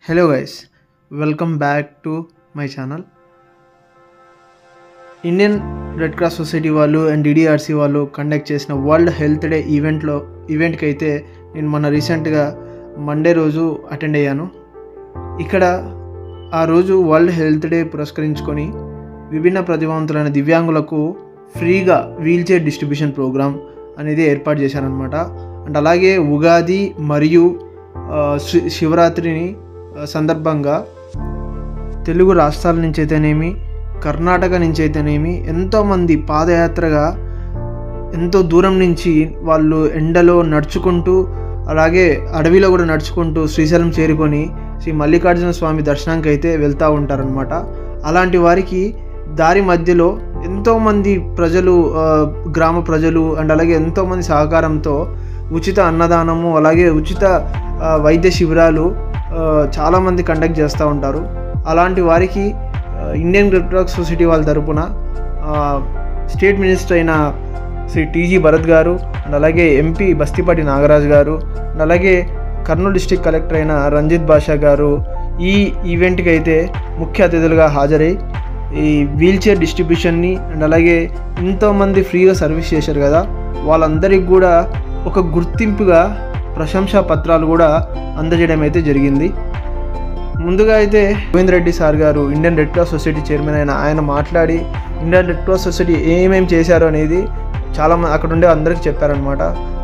Hello guys, welcome back to my channel. Indian red cross society వాళ్ళు and DDRC వాళ్ళు conduct చేసిన world health day ఈవెంట్కి అయితే నేను మొన్న రీసెంట్గా మండే రోజు అటెండ్ అయ్యాను. ఇక్కడ ఆ రోజు వరల్డ్ హెల్త్ డే పురస్కరించుకొని విభిన్న ప్రతిభావంతులైన దివ్యాంగులకు ఫ్రీగా వీల్ చైర్ డిస్ట్రిబ్యూషన్ ప్రోగ్రామ్ అనేది ఏర్పాటు చేశారనమాట. అండ్ అలాగే ఉగాది మరియు శివరాత్రిని సందర్భంగా తెలుగు రాష్ట్రాల నుంచి అయితేనేమి, కర్ణాటక నుంచి అయితేనేమి ఎంతోమంది పాదయాత్రగా ఎంతో దూరం నుంచి వాళ్ళు ఎండలో నడుచుకుంటూ, అలాగే అడవిలో కూడా నడుచుకుంటూ శ్రీశైలం చేరుకొని శ్రీ మల్లికార్జున స్వామి దర్శనానికి అయితే వెళ్తూ ఉంటారనమాట. అలాంటి వారికి దారి మధ్యలో ఎంతోమంది ప్రజలు, గ్రామ ప్రజలు అండ్ అలాగే ఎంతోమంది సహకారంతో ఉచిత అన్నదానము, అలాగే ఉచిత వైద్య శిబిరాలు చాలామంది కండక్ట్ చేస్తూ ఉంటారు. అలాంటి వారికి ఇండియన్ రెడ్ క్రాస్ సొసైటీ వాళ్ళ తరపున స్టేట్ మినిస్టర్ అయిన శ్రీ టీజీ భరత్ గారు అండ్ అలాగే ఎంపీ బస్తిపాటి నాగరాజు గారు అండ్ అలాగే కర్నూలు డిస్టిక్ కలెక్టర్ అయిన రంజిత్ బాషా గారు ఈ ఈవెంట్కి అయితే ముఖ్య అతిథులుగా హాజరై ఈ వీల్ చైర్ డిస్ట్రిబ్యూషన్ని అండ్ అలాగే ఎంతోమంది ఫ్రీగా సర్వీస్ చేశారు కదా, వాళ్ళందరికీ కూడా ఒక గుర్తింపుగా ప్రశంసా పత్రాలు కూడా అందజేయడం అయితే జరిగింది. ముందుగా అయితే గోవింద్ రెడ్డి సార్ గారు Indian red cross society chairman ఆయన మాట్లాడి ఇండియన్ రెడ్ క్రాస్ సొసైటీ ఏమేమి చేశారు అనేది చాలామంది అక్కడ ఉండే అందరికీ చెప్పారనమాట.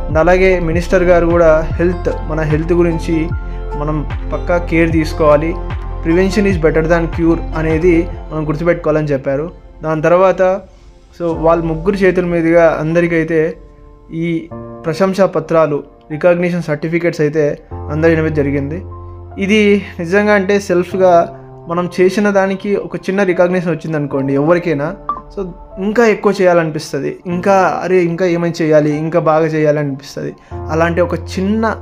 అండ్ అలాగే మినిస్టర్ గారు కూడా మన హెల్త్ గురించి మనం పక్కా కేర్ తీసుకోవాలి, prevention is better than cure అనేది మనం గుర్తుపెట్టుకోవాలని చెప్పారు. దాని తర్వాత వాళ్ళ ముగ్గురు చేతుల మీదుగా అందరికైతే ఈ ప్రశంసా పత్రాలు, రికగ్నిషన్ సర్టిఫికేట్స్ అయితే అందజేయడం జరిగింది. ఇది నిజంగా అంటే సెల్ఫ్గా మనం చేసిన దానికి ఒక చిన్న రికగ్నిషన్ వచ్చింది అనుకోండి ఎవరికైనా, ఇంకా ఎక్కువ చేయాలనిపిస్తుంది, ఇంకా ఏమైనా చేయాలి, ఇంకా బాగా చేయాలనిపిస్తుంది. అలాంటి ఒక చిన్న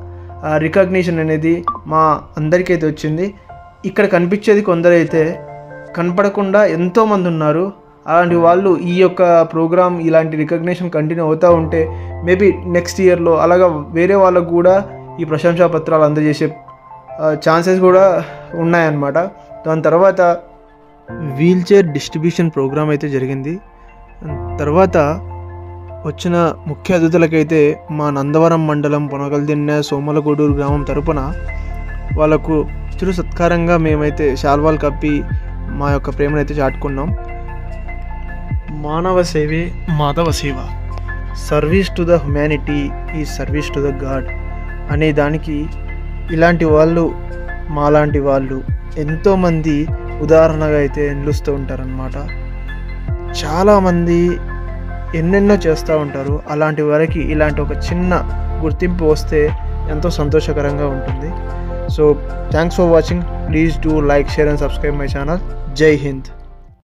రికగ్నిషన్ అనేది మా అందరికైతే వచ్చింది. ఇక్కడ కనిపించేది కొందరైతే, కనపడకుండా ఎంతోమంది ఉన్నారు. అలాంటి వాళ్ళు ఈ యొక్క ప్రోగ్రామ్, ఇలాంటి రికగ్నిషన్ కంటిన్యూ అవుతూ ఉంటే మేబీ నెక్స్ట్ ఇయర్లో అలాగా వేరే వాళ్ళకు కూడా ఈ ప్రశంసా పత్రాలు అందజేసే ఛాన్సెస్ కూడా ఉన్నాయన్నమాట. దాని తర్వాత వీల్ చైర్ డిస్ట్రిబ్యూషన్ ప్రోగ్రామ్ అయితే జరిగింది. తర్వాత వచ్చిన ముఖ్య అతిథులకైతే మా నందవరం మండలం పొనగల్దిన్నె సోమలగూడూరు గ్రామం తరపున వాళ్ళకు చిరు సత్కారంగా మేమైతే శాల్వాలు కప్పి మా యొక్క ప్రేమనైతే చాటుకున్నాం. మానవ సేవే మాధవ సేవ, సర్వీస్ టు ద హ్యుమానిటీ ఈ సర్వీస్ టు ద గాడ్ అనే దానికి ఇలాంటి వాళ్ళు, మాలాంటి వాళ్ళు ఎంతోమంది ఉదాహరణగా అయితే నిలుస్తూ ఉంటారనమాట. చాలామంది ఎన్నెన్నో చేస్తూ ఉంటారు. అలాంటి వారికి ఇలాంటి ఒక చిన్న గుర్తింపు వస్తే ఎంతో సంతోషకరంగా ఉంటుంది. So thanks for watching. Please do like, share and subscribe my channel. జై హింద్.